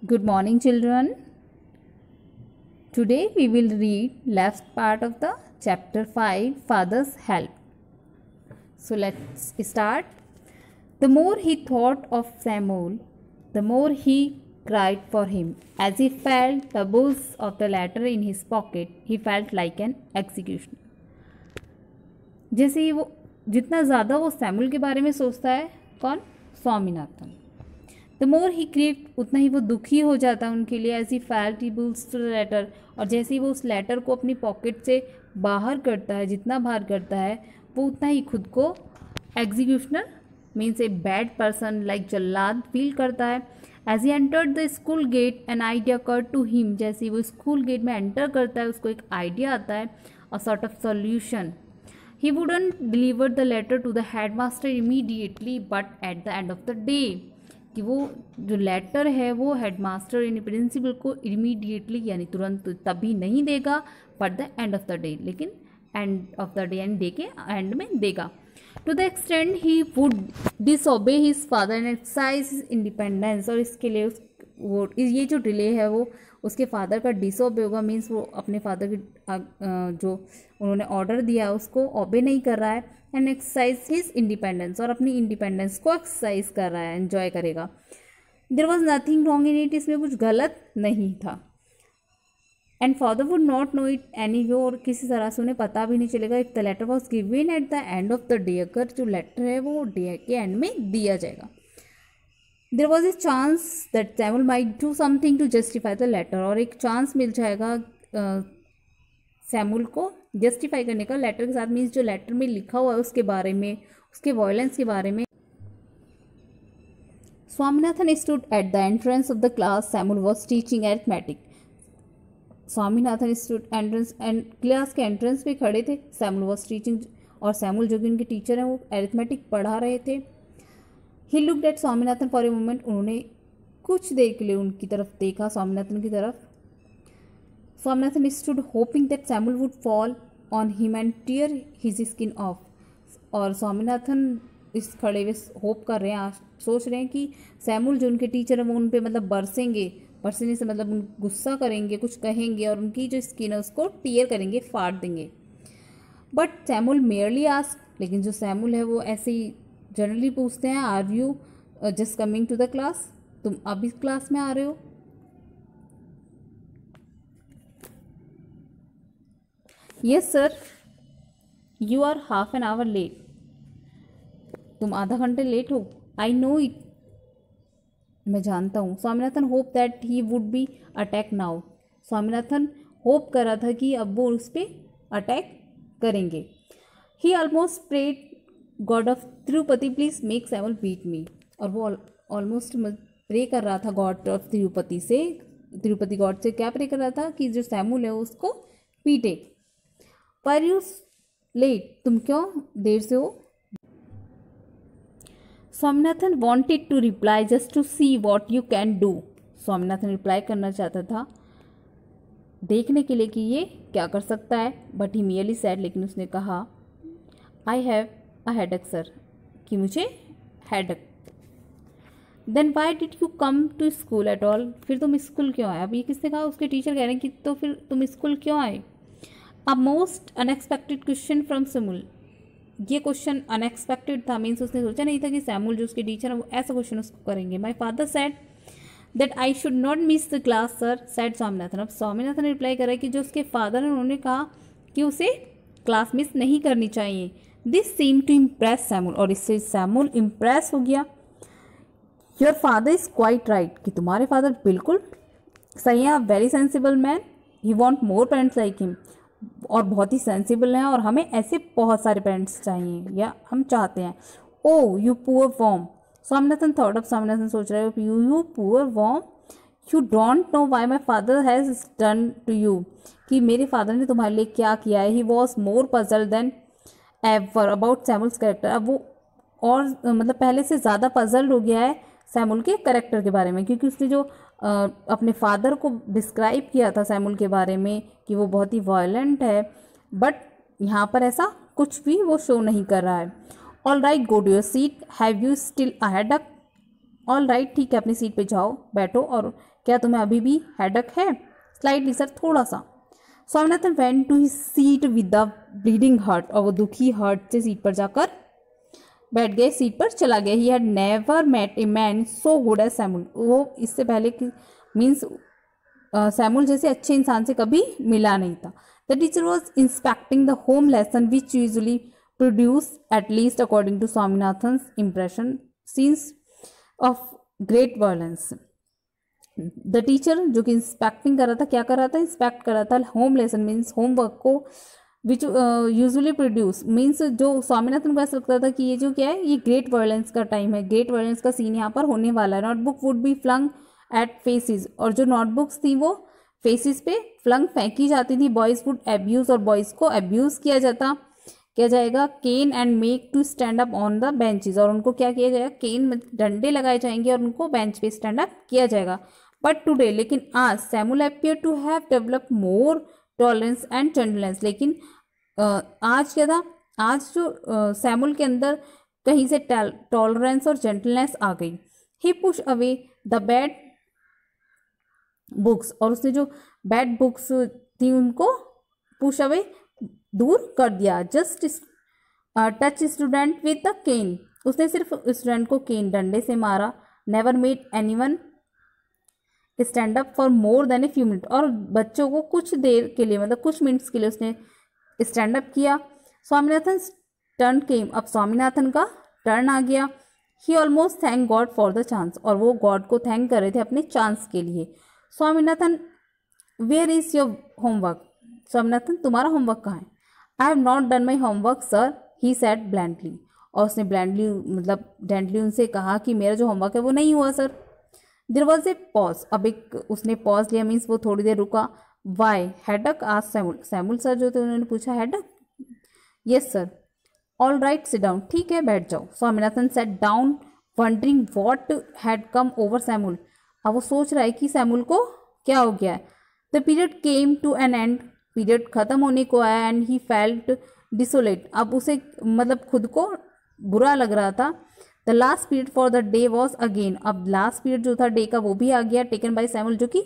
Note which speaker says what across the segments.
Speaker 1: Good morning, children. Today we will read last part of the chapter 5, Father's Help. So let's start. The more he thought of Samuel, the more he cried for him. As he felt the bulls of the latter in his pocket, he felt like an executioner. जैसे ही वो जितना ज़्यादा वो Samuel के बारे में सोचता है, कौन? Swaminathan. The more he craved, उतना ही वो दुखी हो जाता है उनके लिए. As he felt he bulls to the letter, और जैसे ही वो उस लेटर को अपनी पॉकेट से बाहर करता है, जितना बाहर करता है वो उतना ही खुद को executioner means a bad person like जल्लाद फील करता है. As he entered the school gate an idea came to him, जैसे ही वो स्कूल गेट में एंटर करता है उसको एक आइडिया आता है, a sort of solution. He wouldn't deliver the letter to the headmaster immediately, but at the end of the day, कि वो जो लेटर है वो हेडमास्टर यानी प्रिंसिपल को इमीडिएटली यानी तुरंत तभी नहीं देगा, but the end of the day, लेकिन एंड ऑफ द डे यानी डे के एंड में देगा. To the extent he would disobey his father and exercise his independence, और इसके लिए वो ये जो डिले है वो उसके फादर का डिसओबे होगा. मीन्स वो अपने फादर की जो उन्होंने ऑर्डर दिया उसको ओबे नहीं कर रहा है. एंड एक्सरसाइज हिज इंडिपेंडेंस, और अपनी इंडिपेंडेंस को एक्सरसाइज कर रहा है, एंजॉय करेगा. There was nothing wrong in it, इसमें कुछ गलत नहीं था. And father would not know it any way, और किसी तरह से उन्हें पता भी नहीं चलेगा. If the letter was given at the end of the day, अगर जो लेटर है वो डे के एंड में दिया जाएगा. There was a chance that Samuel might do something to justify the letter, और एक चांस मिल जाएगा सैमुअल को जस्टिफाई करने का लेटर के साथ. मीन्स जो लेटर में लिखा हुआ है उसके बारे में, उसके वायलेंस के बारे में. Swaminathan stood at the entrance of the class. Samuel was teaching arithmetic. Swaminathan stood entrance and class के एंट्रेंस पे खड़े थे. सैमुअल वॉज टीचिंग, और सैमुअल जो कि उनके टीचर हैं वो अरिथमेटिक पढ़ा रहे थे. He looked at Swaminathan for a moment, उन्होंने कुछ देर के लिए उनकी तरफ देखा, स्वामीनाथन की तरफ. Swaminathan stood hoping that Samuel would fall on him and tear his skin off, और स्वामीनाथन इस खड़े हुए होप कर रहे हैं, सोच रहे हैं कि सैमुअल जो उनके टीचर हैं वो उन पर मतलब बरसने से मतलब गुस्सा करेंगे, कुछ कहेंगे, और उनकी जो स्किन है उसको टीयर करेंगे, फाड़ देंगे. बट सैमुअल मेयरली आस्क, लेकिन जो सैमुअल है वो ऐसे ही जनरली पूछते हैं, are you just coming to the class, तुम अभी क्लास में आ रहे हो? Yes sir. You are half an hour late, तुम आधा घंटे लेट हो. आई नो इट, मैं जानता हूँ. Swaminathan hope that he would be attack now, Swaminathan hope कर रहा था कि अब वो उस पर अटैक करेंगे. He almost prayed god of Tirupati please make Samuel beat me, और वो ऑलमोस्ट प्रे कर रहा था गॉड ऑफ तिरुपति से, तिरुपति गॉड से क्या प्रे कर रहा था कि जो सैमुअल है उसको पीटे. पर यू लेट, तुम क्यों देर से हो? Swaminathan wanted to reply just to see what you can do, Swaminathan reply करना चाहता था देखने के लिए कि ये क्या कर सकता है. बट ही मियरली सैड, लेकिन उसने कहा I have a headache sir, कि मुझे headache. Then why did you come to school at all, फिर तुम स्कूल क्यों आए? अब ये किसने कहा? उसके टीचर कह रहे हैं कि तो फिर तुम स्कूल क्यों आए? A most unexpected question from Samuel, ये क्वेश्चन अनएक्सपेक्टेड था. मीन्स उसने सोचा नहीं था कि सैमुअल जो उसके टीचर हैं वो ऐसा क्वेश्चन उसको करेंगे. My father said that I should not miss the class sir, said Swaminathan. अब स्वामीनाथन ने रिप्लाई करा कि जो उसके फादर हैं उन्होंने कहा कि उसे क्लास मिस नहीं करनी चाहिए. This seem to impress Samuel, और इससे सैमुअल इम्प्रेस हो गया. Your father is quite right, कि तुम्हारे फादर बिल्कुल सही है. Very sensible man, he want more parents like him, और बहुत ही सेंसिबल हैं, और हमें ऐसे बहुत सारे पेरेंट्स चाहिए या हम चाहते हैं. Oh you poor worm, Swaminathan thought of, Swaminathan सोच रहे हो you poor worm, you don't know why my father has done to you, कि मेरे फादर ने तुम्हारे लिए क्या किया है. He was more puzzle than ever about Samuel's character, अब वो और मतलब पहले से ज़्यादा पजल्ड हो गया है सैमुअल के कैरेक्टर के बारे में, क्योंकि उसने जो अपने फादर को डिस्क्राइब किया था सैमुअल के बारे में कि वो बहुत ही वायलेंट है, बट यहाँ पर ऐसा कुछ भी वो शो नहीं कर रहा है. All right go to your seat, have you still a headache, all right ठीक है अपनी सीट पे जाओ बैठो, और क्या तुम्हें अभी भी हेडेक है? स्लाइटली सर, थोड़ा सा। Swaminathan went to his seat with the bleeding heart, और वो दुखी हार्ट से सीट पर जाकर बैठ गए, सीट पर चला गया। He had never met a man so good as Samuel, वो इससे पहले मीन्स सैमुअल जैसे अच्छे इंसान से कभी मिला नहीं था। The teacher was inspecting the home lesson which usually produce at least according to Swaminathan impression scenes of great violence. The teacher जो कि इंस्पेक्टिंग कर रहा था, क्या कर रहा था? इंस्पेक्ट कर रहा था होम लेसन मीन्स होमवर्क को, विच यूजुअली प्रोड्यूस मीन्स जो स्वामीनाथन को ऐसा लगता था कि ये जो क्या है, ये ग्रेट वायलेंस का टाइम है, ग्रेट वायलेंस का सीन यहाँ पर होने वाला है। Notebook would be flung at faces, और जो नोटबुक्स थी वो फेसिस पे फ्लंग फेंकी जाती थी। बॉयज वुड एब्यूज, और बॉयज को एब्यूज किया जाएगा। Cane and make to stand up on the benches, और उनको क्या किया जाएगा? केन डंडे लगाए जाएंगे और उनको बेंच पे स्टैंड अप किया जाएगा। बट टुडे, लेकिन आज, Samuel appear to have develop more tolerance and gentleness, लेकिन आज क्या था? आज जो सैमुअल के अंदर कहीं से टॉलरेंस और जेंटलनेस आ गई। He push away the bad books, और उसने जो बैड बुक्स थी उनको पुश अवे, दूर कर दिया। Just touch student with the cane, उसने सिर्फ स्टूडेंट को केन डंडे से मारा। Never made anyone stand up for more than a few minute, और बच्चों को कुछ देर के लिए, मतलब कुछ मिनट्स के लिए उसने स्टैंड अप किया। स्वामीनाथन टर्न केम, अब स्वामीनाथन का टर्न आ गया। He almost thank God for the chance, और वो गॉड को थैंक कर रहे थे अपने चांस के लिए। Swaminathan, where is your homework? Swaminathan, तुम्हारा होमवर्क कहाँ है? I have not done my homework sir, he said blandly, और उसने ब्लैंडली मतलब डेंटली उनसे कहा कि मेरा जो होमवर्क है वो नहीं हुआ sir. There was a pause, अब एक उसने पॉज लिया मीन्स वो थोड़ी देर रुका। Why headache? आज सैमुअल सर जो थे उन्होंने पूछा headache? Yes sir. All right sit down, ठीक है बैठ जाओ। Swaminathan sat down wondering what had come over Samuel, अब वो सोच रहा है कि सैमुअल को क्या हो गया है। The period came to an end, period खत्म होने को आया। एंड ही फेल्ट डिसोलेट, अब उसे मतलब खुद को बुरा लग रहा था। The last period for the day was again, अब लास्ट पीरियड जो था डे का वो भी आ गया, टेकन बाय सैमुअल, जो कि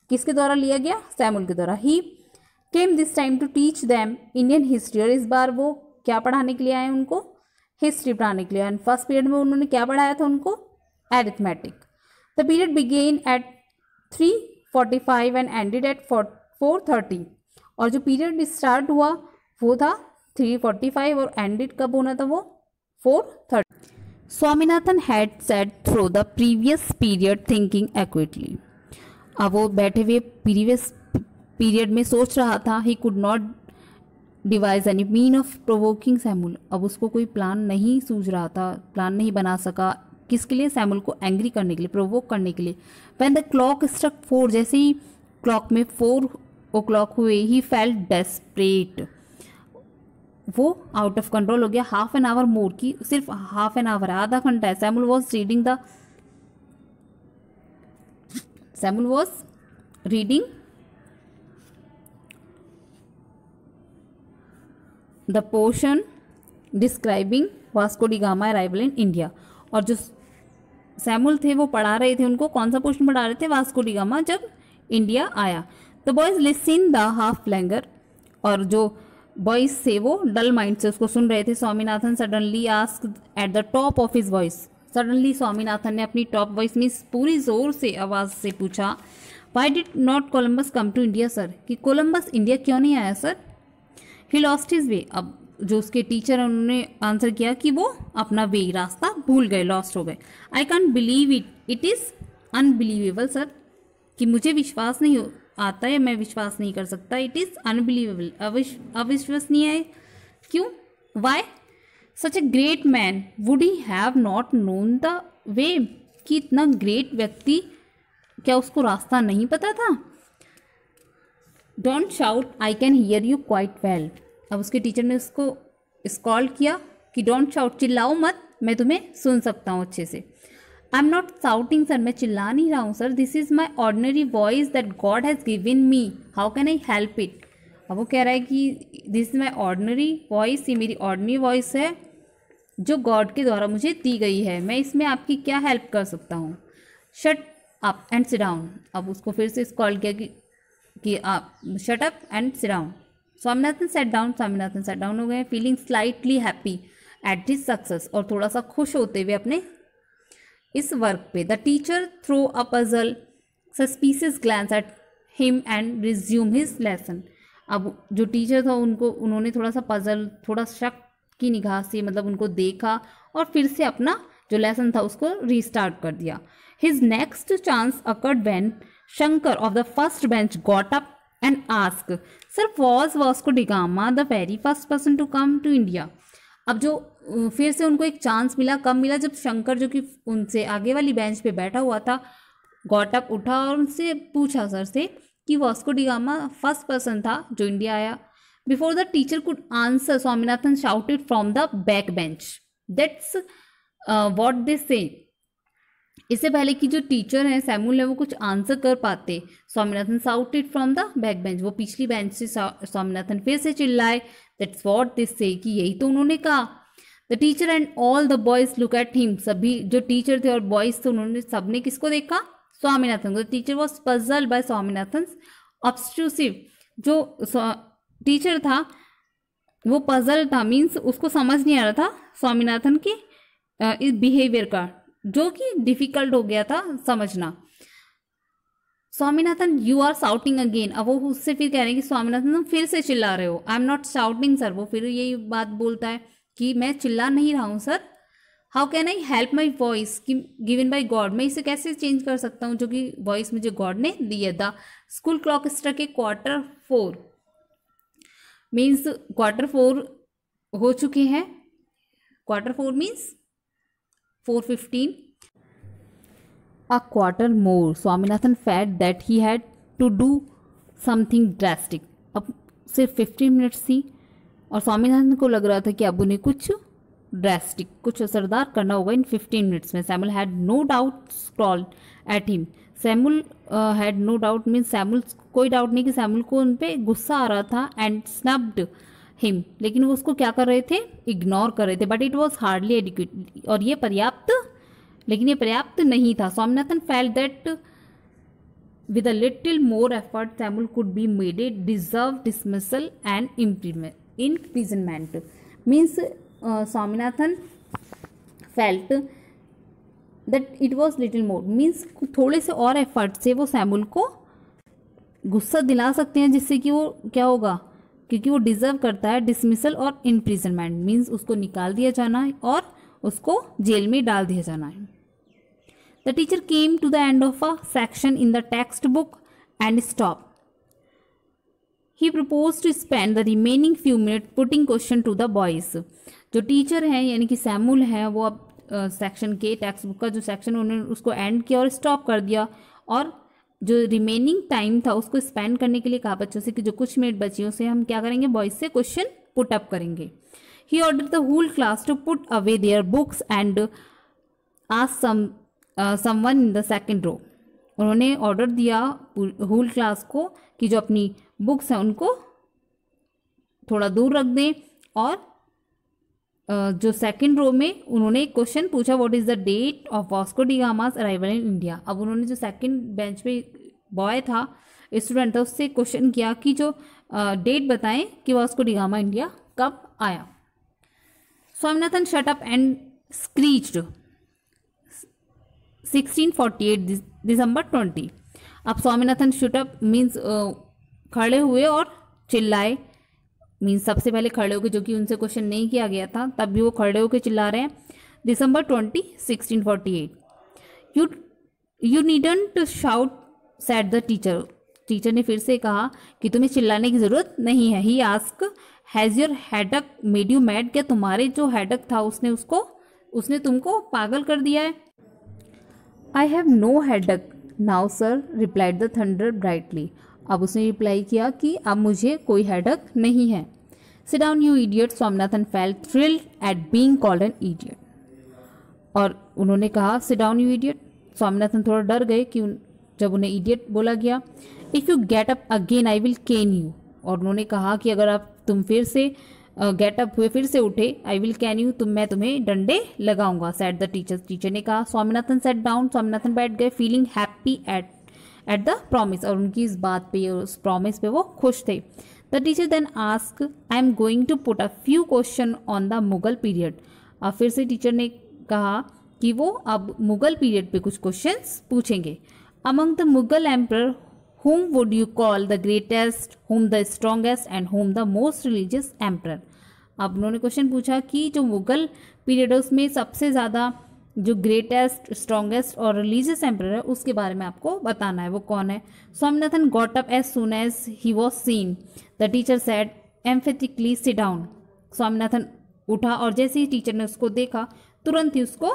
Speaker 1: किसके द्वारा लिया गया? सैमुअल के द्वारा। He came this time to teach them Indian history, और इस बार वो क्या पढ़ाने के लिए आए? उनको हिस्ट्री पढ़ाने के लिए। एंड फर्स्ट पीरियड में उन्होंने क्या पढ़ाया था उनको? Arithmetic. The period began at 3:45 and ended at 4:30, और जो पीरियड स्टार्ट हुआ वो था 3:45 और एंडेड कब होना था? वो 4:30। Swaminathan had said through the previous period thinking accurately, अब वो बैठे हुए प्रीवियस पीरियड में सोच रहा था। He could not devise any mean of provoking Samuel, अब उसको कोई प्लान नहीं सूझ रहा था, प्लान नहीं बना सका। किसके लिए? सैमुअल को एंग्री करने के लिए, प्रोवोक करने के लिए। व्हेन द क्लॉक स्ट्रक 4, जैसे ही क्लॉक में 4 o'clock हुए, ही फेल्ट डेस्परेट, वो आउट ऑफ कंट्रोल हो गया। हाफ एन आवर मोर, की सिर्फ हाफ एन आवर, आधा घंटा है। Samuel was reading the portion describing Vasco da gamma arrival in India, और जो सैमुअल थे वो पढ़ा रहे थे उनको, कौन सा पोर्शन पढ़ा रहे थे? वास्को डी गामा जब इंडिया आया। The boys listen the half Langer, और जो बॉयज थे वो डल माइंड से उसको सुन रहे थे। Swaminathan suddenly asked at the top of his voice, suddenly Swaminathan ने अपनी टॉप वॉइस में पूरी जोर से आवाज से पूछा, why did not Columbus come to India sir, कि कोलम्बस इंडिया क्यों नहीं आया sir? He lost his way, अब जो उसके टीचर हैं उन्होंने आंसर किया कि वो अपना वे, रास्ता भूल गए, लॉस्ट हो गए। I can believe it, it is unbelievable sir, कि मुझे विश्वास नहीं आता है, मैं विश्वास नहीं कर सकता। इट इज़ अनबिलीवेबल, अविश्वसनीय है। क्यों? Why? Such a great man would he have not known the way, कि इतना ग्रेट व्यक्ति क्या उसको रास्ता नहीं पता था? Don't shout, I can hear you quite well, अब उसके टीचर ने उसको स्कॉल्ड किया कि डोंट शाउट, चिल्लाओ मत, मैं तुम्हें सुन सकता हूँ अच्छे से। I am not shouting sir, मैं चिल्ला नहीं रहा हूँ sir, this is my ordinary voice that God has given me, how can I help it. अब वो कह रहा है कि this is my ordinary voice, ये मेरी ऑर्डिनरी वॉइस है जो गॉड के द्वारा मुझे दी गई है, मैं इसमें आपकी क्या हेल्प कर सकता हूँ। Shut up and sit down. अब उसको फिर से कॉल किया कि आप shut up and sit down. Swaminathan sat down, Swaminathan sat down हो गए, feeling slightly happy at his success, और थोड़ा सा खुश होते हुए अपने इस वर्क पे। The teacher threw a puzzle suspicious glance at him and resume his lesson. अब जो टीचर था उन्होंने थोड़ा सा पजल, थोड़ा शक की निगाह से मतलब उनको देखा और फिर से अपना जो लेसन था उसको रीस्टार्ट कर दिया। His next chance occurred when Shankar of the first bench got up and ask, sir was Vasco da Gama the very first person to come to India. अब जो फिर से उनको एक चांस मिला, कब मिला, जब शंकर जो कि उनसे आगे वाली बेंच पे बैठा हुआ था गॉट अप उठा और उनसे पूछा सर से कि Vasco da gamma first person था जो इंडिया आया। Before the teacher could answer Swaminathan shouted from the back bench, that's what they से। इससे पहले कि जो टीचर हैं सैमुअल है वो कुछ आंसर कर पाते, Swaminathan shouted from the back bench, वो पिछली बेंच से स्वामीनाथन फिर से चिल्लाए, दैट्स व्हाट दे से, कि यही तो उन्होंने कहा। The teacher and all the boys look at him, सभी जो टीचर थे और बॉयज थे उन्होंने सबने किसको देखा, स्वामीनाथन को। The teacher was puzzled by Swaminathan obtrusive, जो टीचर था वो पजल था, मीन्स उसको समझ नहीं आ रहा था स्वामीनाथन के इस बिहेवियर का, जो कि डिफिकल्ट हो गया था समझना। Swaminathan you are shouting again, अब वो उससे फिर कह रहे हैं कि स्वामीनाथन तुम फिर से चिल्ला रहे हो। I am not shouting sir, वो फिर यही बात बोलता है कि मैं चिल्ला नहीं रहा हूँ sir. How can I help my voice given by God, मैं इसे कैसे चेंज कर सकता हूँ जो कि वॉइस मुझे गॉड ने दी है। The school clock struck a 4:15 means 4:15 हो चुके हैं, 4:15 means 4:15। A quarter more, Swaminathan felt that he had to do something drastic. अब सिर्फ 15 मिनट्स थी और स्वामीनाथन को लग रहा था कि अब उन्हें कुछ ड्रास्टिक, कुछ असरदार करना होगा इन 15 मिनट्स में। Samuel had no doubt scowled at him, Samuel had no doubt means Samuel कोई डाउट नहीं कि सैमुअल को उन पर गुस्सा आ रहा था, एंड स्नब्ड हिम, लेकिन वो उसको क्या कर रहे थे, इग्नोर कर रहे थे। But it was hardly adequate, और ये पर्याप्त, लेकिन ये पर्याप्त नहीं था। Swaminathan felt that with a little more effort Samuel could be made a deserve dismissal and imprisonment. Means Swaminathan felt that it was little more, means थोड़े से और एफर्ट से वो सैमुअल को गुस्सा दिला सकते हैं, जिससे कि वो क्या होगा, क्योंकि वो डिजर्व करता है डिसमिसल और इम्प्रिजनमेंट, मीन्स उसको निकाल दिया जाना है और उसको जेल में डाल दिया जाना है। The teacher came to the end of a section in the text book and stop. He propose to spend the remaining few minute putting question to the boys. जो टीचर हैं यानी कि सैमुअल है, वो अब सेक्शन के text book का जो सेक्शन उन्होंने उसको एंड किया और स्टॉप कर दिया, और जो रिमेनिंग टाइम था उसको स्पेंड करने के लिए कहा बच्चों से कि जो कुछ मिनट बची उसे हम क्या करेंगे, बॉयज से क्वेश्चन पुट अप करेंगे। He ordered the whole class to put away their books and ask someone in the second row. उन्होंने ऑर्डर दिया होल क्लास को कि जो अपनी बुक्स हैं उनको थोड़ा दूर रख दें, और जो सेकंड रो में उन्होंने एक क्वेश्चन पूछा, what is the date of Vasco da Gama's arrival in India. अब उन्होंने जो सेकंड बेंच पे बॉय था, स्टूडेंट था, उससे क्वेश्चन किया कि जो डेट बताएं कि वास्को डी गामा इंडिया कब आया। Swaminathan shut up and screeched 1648 December 20। अब स्वामीनाथन shut up मीन्स खड़े हुए और चिल्लाए, मीन्स सबसे पहले खड़े होकर, जो कि उनसे क्वेश्चन नहीं किया गया था तब भी वो खड़े होकर चिल्ला रहे हैं। December 20, 1648। You needn't shout said the teacher. Teacher ने फिर से कहा कि तुम्हें चिल्लाने की ज़रूरत नहीं है। He ask has your headache made you mad, क्या तुम्हारे जो हेडक था उसने तुमको पागल कर दिया है। I have no headache now sir, replied the thunder brightly. अब उसने रिप्लाई किया कि अब मुझे कोई हेडक नहीं है। Sit down you idiot, Swaminathan felt thrilled eight being called an idiot. और उन्होंने कहा sit down you idiot. Swaminathan थोड़ा डर गए कि जब उन्हें इडियट बोला गया। If you get up again I will can you. और उन्होंने कहा कि अगर तुम फिर से गेट अप हुए, फिर से उठे। आई विल कैन यू, मैं तुम्हें डंडे लगाऊंगा, सेड द टीचर, टीचर ने कहा। स्वामीनाथन सेट डाउन, स्वामीनाथन बैठ गए, feeling happy at the promise, और उनकी इस बात पे, उस प्रॉमिस पे वो खुश थे। The teacher then ask, I am going to put a few question on the Mughal period. अब फिर से टीचर ने कहा कि वो अब मुगल पीरियड पे कुछ क्वेश्चंस पूछेंगे। Among the Mughal emperor whom would you call the greatest, whom the strongest and whom the most religious emperor। अब उन्होंने क्वेश्चन पूछा कि जो मुगल पीरियड है उसमें सबसे ज़्यादा जो ग्रेटेस्ट, स्ट्रॉन्गेस्ट और रिलीजियस एम्पर है उसके बारे में आपको बताना है, वो कौन है। Swaminathan got up as soon as he was seen, the teacher said emphatically sit down. Swaminathan उठा और जैसे ही टीचर ने उसको देखा तुरंत ही उसको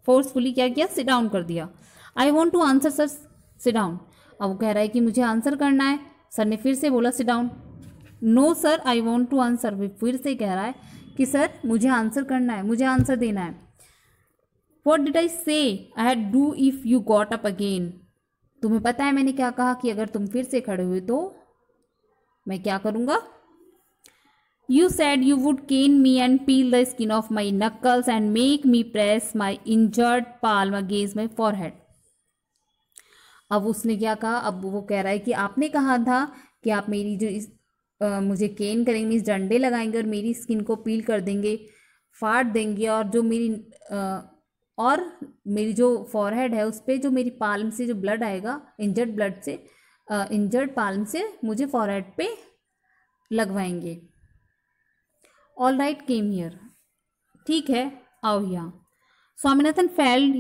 Speaker 1: फोर्सफुली क्या किया, सिट डाउन कर दिया। I want to answer sir, sit down. अब वो कह रहा है कि मुझे आंसर करना है। सर ने फिर से बोला sit down. No sir I want to answer, फिर से कह रहा है कि सर मुझे आंसर करना है, मुझे आंसर देना है। वॉट डिड आई से I had do if you got up again. तुम्हें पता है मैंने क्या कहा कि अगर तुम फिर से खड़े हुए तो मैं क्या करूँगा। You said you would cane me and peel the skin off my knuckles and make me press my injured palm against my forehead. अब उसने क्या कहा, अब वो कह रहा है कि आपने कहा था कि आप मेरी जो मुझे केन करेंगे, मीन्स डंडे लगाएंगे और मेरी स्किन को पील कर देंगे, फाड़ देंगे, और जो मेरी जो फॉरहेड है उस पर जो मेरी पाल्म से जो ब्लड आएगा, इंजर्ड ब्लड से, इंजर्ड पाल्म से मुझे फॉरहेड पे लगवाएंगे। ऑल राइट केम हियर, ठीक है आओ यहाँ। Swaminathan failed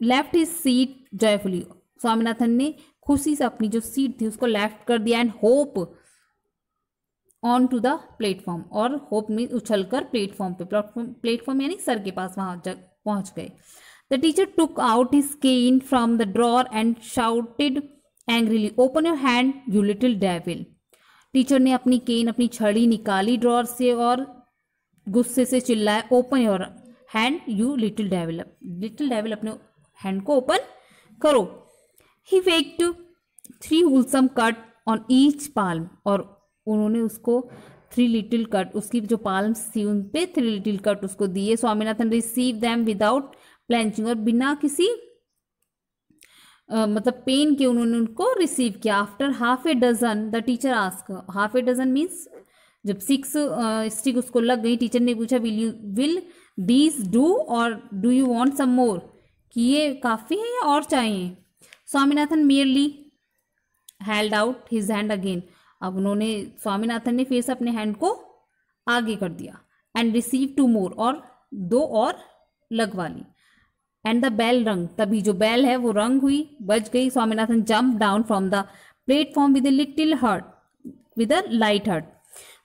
Speaker 1: left his seat joyfully. Swaminathan ने खुशी से अपनी जो सीट थी उसको लेफ्ट कर दिया and hop on to the platform, और होप में उछलकर प्लेटफॉर्म पे, प्लेटफॉर्म यानी सर के पास वहां पहुंच गए। The teacher took out his cane from the drawer and shouted angrily, open your hand you little devil. Teacher ने अपनी केन, अपनी छड़ी निकाली ड्रॉर से और गुस्से से चिल्लाया, open your hand you little devil, little devil अपने हैंड को ओपन करो। He faked 3 wholesome cut on each palm, और उन्होंने उसको 3 लिटिल कट, उसकी जो पाल्म्स थी उन पे 3 लिटिल कट उसको दिए। स्वामीनाथन रिसीव दैम विदाउट प्लेंचिंग, और बिना किसी मतलब पेन के उन्होंने उनको रिसीव किया। After half a dozen the teacher ask, half a dozen means जब 6 स्टिक उसको लग गई, टीचर ने पूछा will these do or do you want some more, कि ये काफ़ी है या और चाहिए। Swaminathan merely held out his hand again, अब उन्होंने, स्वामीनाथन ने फिर से अपने हैंड को आगे कर दिया। एंड रिसीव 2 more, और 2 और लगवा ली। एंड द बेल रंग, तभी जो बेल है वो रंग हुई, बज गई। Swaminathan jump down from the platform with a little hurt, with a light hurt.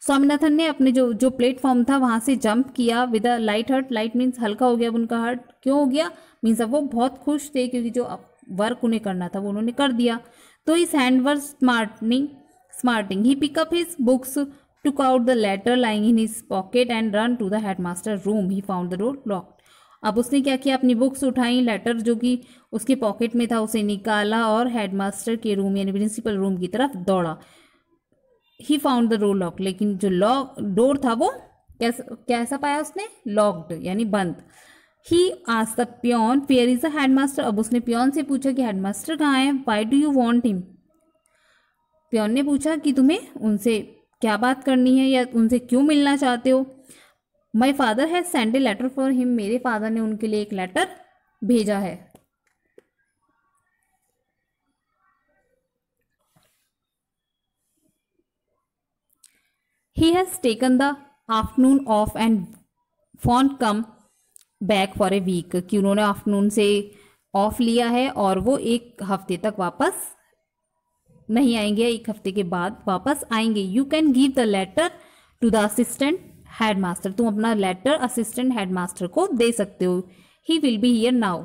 Speaker 1: Swaminathan ने अपने जो प्लेटफॉर्म था वहां से जंप किया with a light hurt, light means हल्का हो गया अब उनका हर्ट। क्यों हो गया, मीन्स अब वो बहुत खुश थे क्योंकि जो वर्क उन्हें करना था वो उन्होंने कर दिया। तो his hand were smarting he pick up his books, took out the letter lying in his pocket and run to the headmaster room, he found the door locked. अब उसने क्या किया, अपनी बुक्स उठाई, लेटर जो कि उसके पॉकेट में था उसे निकाला और हेडमास्टर के रूम यानी प्रिंसिपल रूम की तरफ दौड़ा। ही फाउंड द डोर लॉक, लेकिन जो डोर था वो कैसा पाया उसने, लॉक्ड यानी बंद। He asked the peon where is the headmaster, अब उसने पियोन से पूछा कि हेडमास्टर कहाँ है। Why do you want him, peon ने पूछा कि तुम्हें उनसे क्या बात करनी है या उनसे क्यों मिलना चाहते हो। My father has send a letter for him, मेरे फादर ने उनके लिए एक लेटर भेजा है। He has taken the afternoon off and won't come back for a week, कि उन्होंने आफ्टरनून से ऑफ लिया है और वो 1 हफ्ते तक वापस नहीं आएंगे, 1 हफ्ते के बाद वापस आएंगे। You can give the letter to the assistant headmaster, तुम अपना लेटर असिस्टेंट हेडमास्टर को दे सकते हो। He will be here now,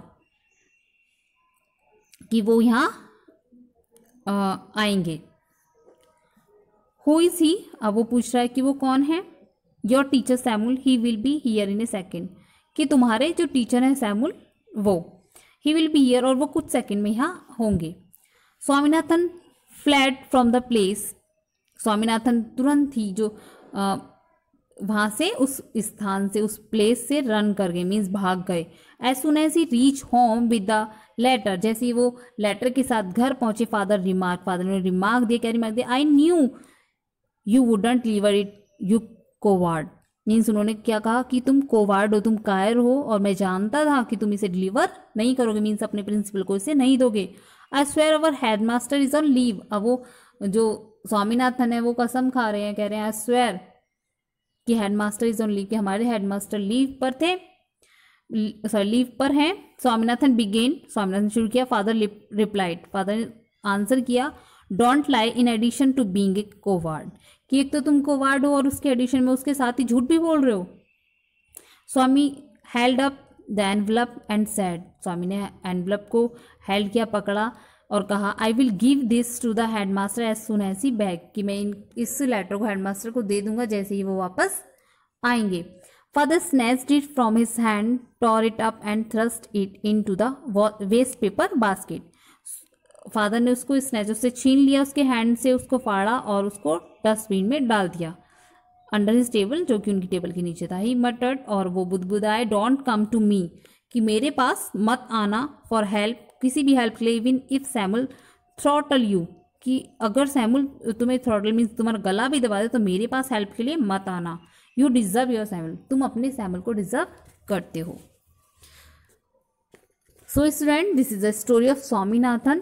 Speaker 1: कि वो यहाँ आएंगे। हु इज ही, अब वो पूछ रहा है कि वो कौन है। Your teacher Samuel, he will be here in A second, कि तुम्हारे जो टीचर हैं सैमुअल वो, ही विल बी हियर, और वो कुछ सेकेंड में यहाँ होंगे। Swaminathan fled from the place, Swaminathan तुरंत ही जो वहाँ से उस स्थान से उस प्लेस से रन कर गए, मीन्स भाग गए। As soon as he reach home with the letter, जैसे ही वो लेटर के साथ घर पहुंचे, फादर ने रिमार्क दिया, क्या रिमार्क दिया, I knew you wouldn't deliver it you coward, means उन्होंने क्या कहा कि तुम कोवार्ड हो, तुम कायर हो, और मैं जानता था कि तुम इसे डिलीवर नहीं करोगे, मीन्स अपने प्रिंसिपल को इसे नहीं दोगे। I swear our headmaster is on leave, अब वो जो स्वामीनाथन है वो कसम खा रहे हैं, कह रहे हैं आई स्वेयर कि हेडमास्टर इज ऑन लीव, कि हमारे हेडमास्टर लीव पर थे, सॉरी लीव पर हैं। स्वामीनाथन बिगेन, स्वामीनाथन शुरू किया। फादर रिप्लाइड, फादर ने आंसर किया, don't lie in addition to being a coward, कि एक तो तुम कोवार्ड हो और उसके एडिशन में उसके साथ ही झूठ भी बोल रहे हो। Swami held up the envelope and said, Swami ने एनवलप को हेल्ड किया, पकड़ा और कहा, I will give this to the headmaster as soon as he back, कि मैं इस लेटर को हेडमास्टर को दे दूंगा जैसे ही वो वापस आएंगे। Father snatched it from his hand, tore it up and thrust it into the waste paper basket, father ने उसको स्नैच से छीन लिया उसके हैंड से, उसको फाड़ा और उसको डस्टबिन में डाल दिया, अंडर हिज टेबल, जो कि उनकी टेबल के नीचे था। ही मटर्ड, और वो बुदबुदाए, डोंट कम टू मी, कि मेरे पास मत आना, फॉर हेल्प, किसी भी हेल्प के लिए, even if Samuel throttle you, कि अगर सैमुअल तुम्हें थ्रॉटल मीन्स तुम्हारा गला भी दबा दे तो मेरे पास हेल्प के लिए मत आना। यू डिजर्व योर सैमुअल, तुम अपने सैमुअल को डिजर्व करते हो। So student, this is the story of Swaminathan.